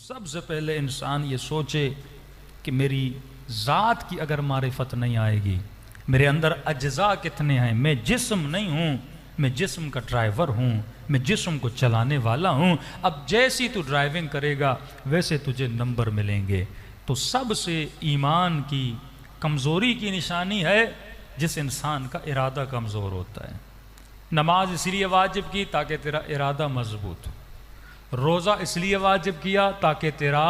سب سے پہلے انسان یہ سوچے کہ میری ذات کی اگر معرفت نہیں آئے گی، میرے اندر اجزاء کتنے ہیں، میں جسم نہیں ہوں، میں جسم کا ڈرائیور ہوں، میں جسم کو چلانے والا ہوں۔ اب جیسی تو ڈرائیونگ کرے گا ویسے تجھے نمبر ملیں گے۔ تو سب سے ایمان کی کمزوری کی نشانی ہے جس انسان کا ارادہ کمزور ہوتا ہے۔ نماز اس لیے واجب کی تاکہ تیرا ارادہ مضبوط ہو، روزہ اس لیے واجب کیا تاکہ تیرا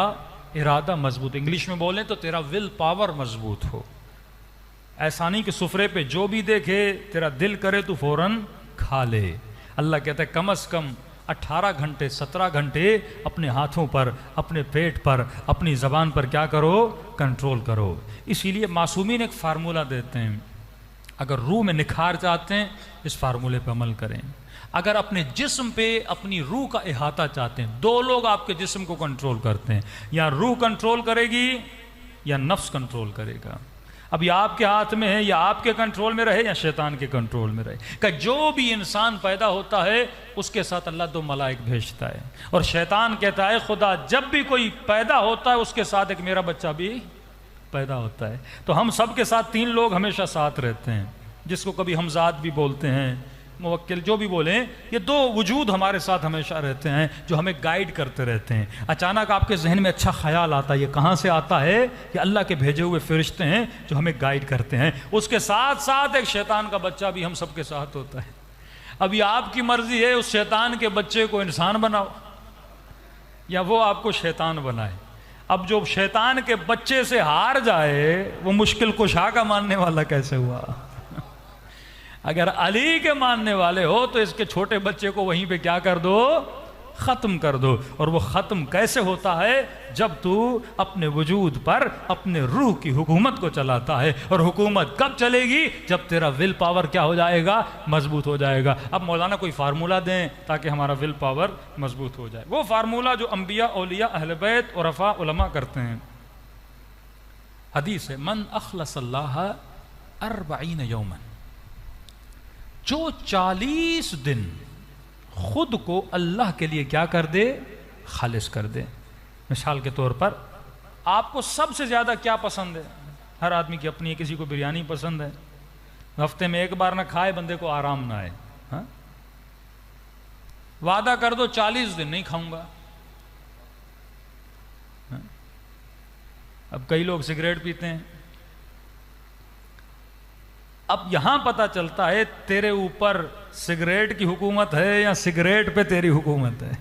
ارادہ مضبوط، انگلش میں بولیں تو تیرا ول پاور مضبوط ہو۔ ایسا نہیں کہ سفرے پہ جو بھی دیکھے تیرا دل کرے تو فوراً کھا لے۔ اللہ کہتا ہے کم از کم 18 گھنٹے 17 گھنٹے اپنے ہاتھوں پر، اپنے پیٹ پر، اپنی زبان پر کیا کرو، کنٹرول کرو۔ اسی لیے معصومین ایک فارمولہ دیتے ہیں، اگر روح میں نکھار چاہتے ہیں اس فارمولے پہ عمل کریں، اگر اپنے جسم پہ اپنی روح کا احاطہ چاہتے ہیں، دو لوگ آپ کے جسم کو کنٹرول کرتے ہیں، یا روح کنٹرول کرے گی یا نفس کنٹرول کرے گا۔ اب یہ آپ کے ہاتھ میں ہے، یا آپ کے کنٹرول میں رہے یا شیطان کے کنٹرول میں رہے۔ کہ جو بھی انسان پیدا ہوتا ہے اس کے ساتھ اللہ 2 ملائک بھیجتا ہے، اور شیطان کہتا ہے خدا جب بھی کوئی پیدا ہوتا ہے اس کے ساتھ ایک میرا بچہ بھی پیدا ہوتا ہے۔ تو ہم سب کے ساتھ 3 لوگ ہمیشہ ساتھ رہتے ہیں، جس کو کبھی ہمزاد بھی بولتے ہیں، موکل جو بھی بولیں، یہ 2 وجود ہمارے ساتھ ہمیشہ رہتے ہیں جو ہمیں گائیڈ کرتے رہتے ہیں۔ اچانک آپ کے ذہن میں اچھا خیال آتا ہے، یہ کہاں سے آتا ہے؟ یہ اللہ کے بھیجے ہوئے فرشتے ہیں جو ہمیں گائیڈ کرتے ہیں۔ اس کے ساتھ ساتھ ایک شیطان کا بچہ بھی ہم سب کے ساتھ ہوتا ہے۔ اب یہ آپ کی مرضی ہے اس شیطان کے بچے کو انسان بناؤ یا وہ آپ کو شیطان بنائے۔ اب جو شیطان کے بچے سے ہار جائے وہ مشکل کشا کا ماننے والا کیسے ہوا؟ اگر علی کے ماننے والے ہو تو اس کے چھوٹے بچے کو وہیں پہ کیا کر دو، ختم کر دو۔ اور وہ ختم کیسے ہوتا ہے؟ جب تو اپنے وجود پر اپنے روح کی حکومت کو چلاتا ہے۔ اور حکومت کب چلے گی؟ جب تیرا ول پاور کیا ہو جائے گا، مضبوط ہو جائے گا۔ اب مولانا کوئی فارمولہ دیں تاکہ ہمارا ول پاور مضبوط ہو جائے۔ وہ فارمولہ جو انبیاء، اولیاء، اہل بیت، عرفاء، علماء کرتے ہیں۔ حدیث ہے من اخلص اللہ 40 یوما، جو 40 دن خود کو اللہ کے لیے کیا کر دے، خالص کر دے۔ مثال کے طور پر آپ کو سب سے زیادہ کیا پسند ہے؟ ہر آدمی کی اپنی، کسی کو بریانی پسند ہے، ہفتے میں 1 بار نہ کھائے بندے کو آرام نہ آئے۔ ہاں؟ وعدہ کر دو 40 دن نہیں کھاؤں گا۔ ہاں؟ اب کئی لوگ سگریٹ پیتے ہیں۔ اب یہاں پتہ چلتا ہے تیرے اوپر سگریٹ کی حکومت ہے یا سگریٹ پہ تیری حکومت ہے۔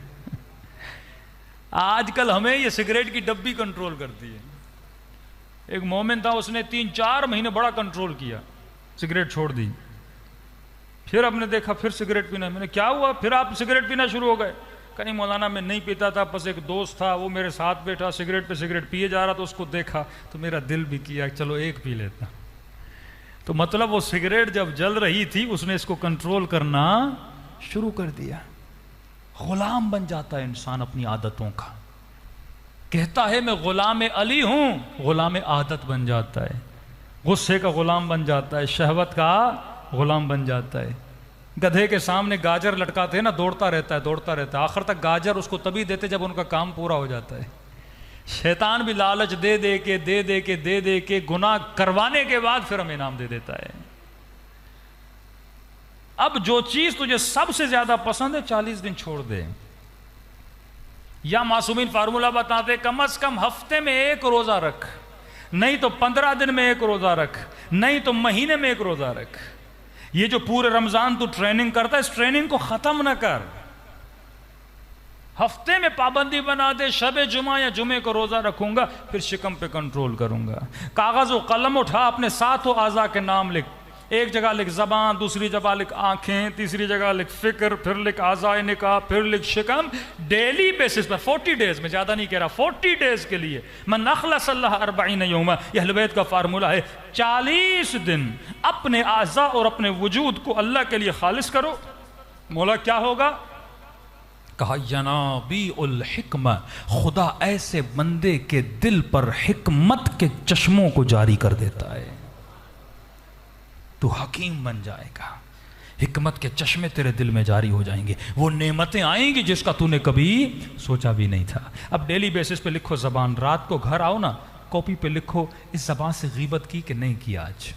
آج کل ہمیں یہ سگریٹ کی ڈبی کنٹرول کرتی ہے۔ ایک مومن تھا، اس نے 3-4 مہینے بڑا کنٹرول کیا، سگریٹ چھوڑ دی۔ پھر ہم نے دیکھا پھر سگریٹ پینا، میں نے کیا ہوا؟ پھر آپ سگریٹ پینا شروع ہو گئے؟ کہ نہیں مولانا میں نہیں پیتا تھا، بس ایک دوست تھا وہ میرے ساتھ بیٹھا سگریٹ پہ سگریٹ پیے جا رہا تو اس کو دیکھا تو میرا دل بھی کیا چلو ایک پی لیتا۔ تو مطلب وہ سگریٹ جب جل رہی تھی اس نے اس کو کنٹرول کرنا شروع کر دیا۔ غلام بن جاتا ہے انسان اپنی عادتوں کا، کہتا ہے میں غلام علی ہوں، غلام عادت بن جاتا ہے، غصے کا غلام بن جاتا ہے، شہوت کا غلام بن جاتا ہے۔ گدھے کے سامنے گاجر لٹکاتے ہیں نا، دوڑتا رہتا ہے، آخر تک گاجر اس کو تبھی دیتے جب ان کا کام پورا ہو جاتا ہے۔ شیطان بھی لالچ دے دے کے گناہ کروانے کے بعد پھر ہمیں انعام دے دیتا ہے۔ اب جو چیز تجھے سب سے زیادہ پسند ہے 40 دن چھوڑ دے۔ یا معصومین فارمولہ بتاتے کم از کم ہفتے میں 1 روزہ رکھ، نہیں تو 15 دن میں 1 روزہ رکھ، نہیں تو مہینے میں 1 روزہ رکھ۔ یہ جو پورے رمضان تو ٹریننگ کرتا ہے اس ٹریننگ کو ختم نہ کر، ہفتے میں پابندی بنا دے، شب جمعہ یا جمعے کو روزہ رکھوں گا، پھر شکم پہ کنٹرول کروں گا۔ کاغذ و قلم اٹھا، اپنے 7 اعضاء کے نام لکھ، ایک جگہ لکھ زبان، دوسری جگہ لکھ آنکھیں، تیسری جگہ لکھ فکر، پھر لکھ اعضاء نکاح، پھر لکھ شکم۔ ڈیلی بیسس پر 40 ڈیز میں، زیادہ نہیں کہہ رہا، 40 ڈیز کے لیے من اخلص اللہ 40 یوما، یہ اہل بیت کا فارمولہ ہے۔ 40 دن اپنے اعضاء اور اپنے وجود کو اللہ کے لیے خالص کرو۔ مولا کیا ہوگا؟ کہا ینابیع الحکمہ، خدا ایسے بندے کے دل پر حکمت کے چشموں کو جاری کر دیتا ہے، تو حکیم بن جائے گا۔ حکمت کے چشمے تیرے دل میں جاری ہو جائیں گے، وہ نعمتیں آئیں گی جس کا تو نے کبھی سوچا بھی نہیں تھا۔ اب ڈیلی بیسس پہ لکھو زبان، رات کو گھر آؤ نا کاپی پہ لکھو اس زبان سے غیبت کی کہ نہیں کی، آج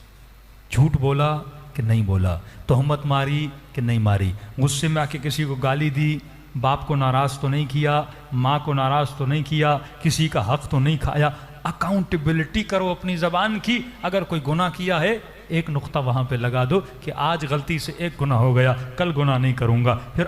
جھوٹ بولا کہ نہیں بولا، تہمت ماری کہ نہیں ماری، غصے میں آ کے کسی کو گالی دی، باپ کو ناراض تو نہیں کیا، ماں کو ناراض تو نہیں کیا، کسی کا حق تو نہیں کھایا۔ اکاؤنٹیبلٹی کرو اپنی زبان کی۔ اگر کوئی گناہ کیا ہے ایک نقطہ وہاں پہ لگا دو کہ آج غلطی سے ایک گناہ ہو گیا، کل گناہ نہیں کروں گا۔ پھر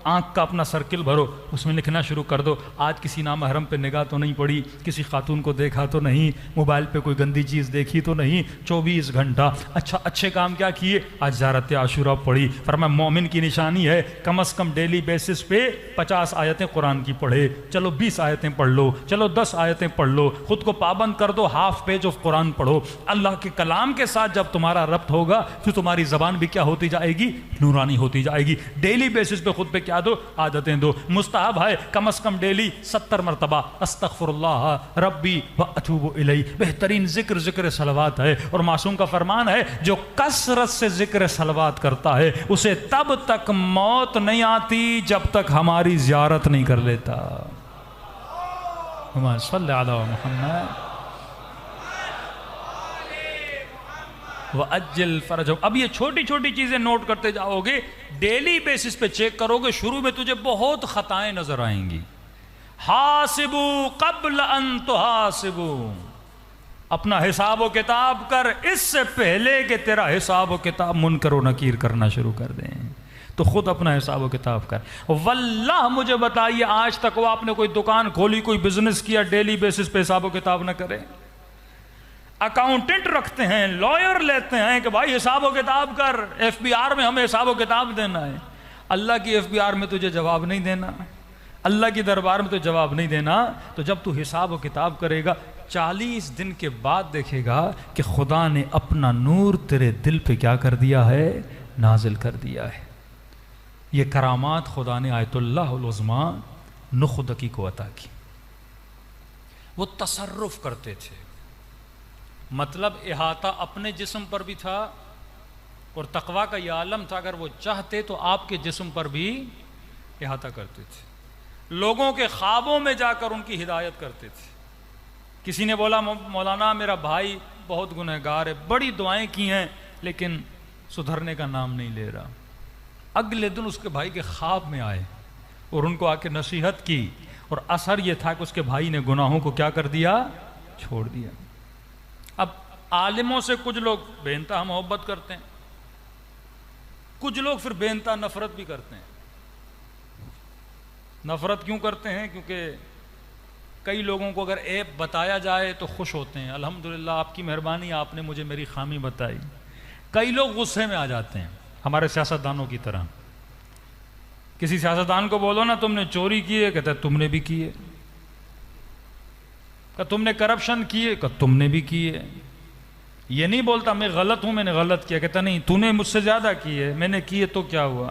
آنکھ کا اپنا سرکل بھرو، اس میں لکھنا شروع کر دو آج کسی نامحرم پہ نگاہ تو نہیں پڑی، کسی خاتون کو دیکھا تو نہیں، موبائل پہ کوئی گندی چیز دیکھی تو نہیں، 24 گھنٹہ اچھے کام کیا کیے، آج زیارت عاشورہ پڑھی۔ فرمایا مومن کی نشانی ہے کم از کم ڈیلی بیسس پہ 50 آیتیں قرآن کی پڑھے، چلو 20 آیتیں پڑھ لو، چلو 10 آیتیں پڑھ لو، خود کو پابند کر دو، ہاف پیج آف قرآن پڑھو۔ اللہ کے کلام کے ساتھ جب تمہارا ربط ہوگا پھر تمہاری زبان بھی کیا ہوتی جائے گی، نورانی ہوتی جائے گی۔ ڈیلی بیسس پہ خود پہ کیا دو، عادتیں دو۔ مستحب ہے کم از کم ڈیلی 70 مرتبہ استغفر اللہ ربی واتوب الیہ، بہترین ذکر صلوات ہے، اور معصوم کا فرمان ہے جو کثرت سے ذکر صلوات کرتا ہے اسے تب تک موت نہیں آتی جب تک ہماری زیارت نہیں کر لیتا۔ اللہم صلی علی محمد وَأَجِّلْ فَرَجَهُ۔ اب یہ چھوٹی چھوٹی چیزیں نوٹ کرتے جاؤ گے، ڈیلی بیسس پہ چیک کرو گے، شروع میں تجھے بہت خطائیں نظر آئیں گی۔ حاسبوا قبل ان تحاسبوا، اپنا حساب و کتاب کر اس سے پہلے کہ تیرا حساب و کتاب منکر و نکیر کرنا شروع کر دیں، تو خود اپنا حساب و کتاب کر۔ واللہ مجھے بتائیے آج تک وہ آپ نے کوئی دکان کھولی، کوئی بزنس کیا، ڈیلی بیسس پہ حساب و کتاب نہ کرے؟ اکاؤنٹنٹ رکھتے ہیں، لائر لیتے ہیں کہ بھائی حساب و کتاب کر، ایف بی آر میں ہمیں حساب و کتاب دینا ہے۔ اللہ کی ایف بی آر میں تجھے جواب نہیں دینا، اللہ کی دربار میں تو جواب نہیں دینا، تو جب تو حساب و کتاب کرے گا 40 دن کے بعد دیکھے گا کہ خدا نے اپنا نور تیرے دل پہ کیا کر دیا ہے، نازل کر دیا ہے۔ یہ کرامات خدا نے آیت اللہ العظمی نخدکی کو عطا کی۔ وہ تصرف کرتے تھے، مطلب احاطہ اپنے جسم پر بھی تھا، اور تقویٰ کا یہ عالم تھا اگر وہ چاہتے تو آپ کے جسم پر بھی احاطہ کرتے تھے، لوگوں کے خوابوں میں جا کر ان کی ہدایت کرتے تھے۔ کسی نے بولا مولانا میرا بھائی بہت گنہگار ہے، بڑی دعائیں کی ہیں لیکن سدھرنے کا نام نہیں لے رہا۔ اگلے دن اس کے بھائی کے خواب میں آئے اور ان کو آ کے نصیحت کی، اور اثر یہ تھا کہ اس کے بھائی نے گناہوں کو کیا کر دیا، چھوڑ دیا۔ اب عالموں سے کچھ لوگ بے انتہا محبت کرتے ہیں، کچھ لوگ پھر بے انتہا نفرت بھی کرتے ہیں۔ نفرت کیوں کرتے ہیں؟ کیونکہ کئی لوگوں کو اگر عیب بتایا جائے تو خوش ہوتے ہیں، الحمدللہ آپ کی مہربانی آپ نے مجھے میری خامی بتائی۔ کئی لوگ غصے میں آ جاتے ہیں، ہمارے سیاستدانوں کی طرح۔ کسی سیاستدان کو بولو نا تم نے چوری کی ہے، کہتا ہے تم نے بھی کی ہے، کہ تم نے کرپشن کی ہے، کہ تم نے بھی کی ہے۔ یہ نہیں بولتا میں غلط ہوں، میں نے غلط کیا، کہتا نہیں تو نے مجھ سے زیادہ کی ہے، میں نے کی ہے تو کیا ہوا۔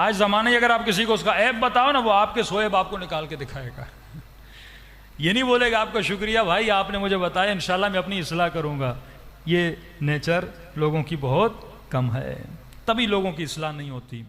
آج زمانے اگر آپ کسی کو اس کا عیب بتاؤ نا، وہ آپ کے سوئے باپ کو نکال کے دکھائے گا، یہ نہیں بولے گا آپ کا شکریہ بھائی آپ نے مجھے بتایا، انشاءاللہ میں اپنی اصلاح کروں گا۔ یہ نیچر لوگوں کی بہت کم ہے، تبھی لوگوں کی اصلاح نہیں ہوتی۔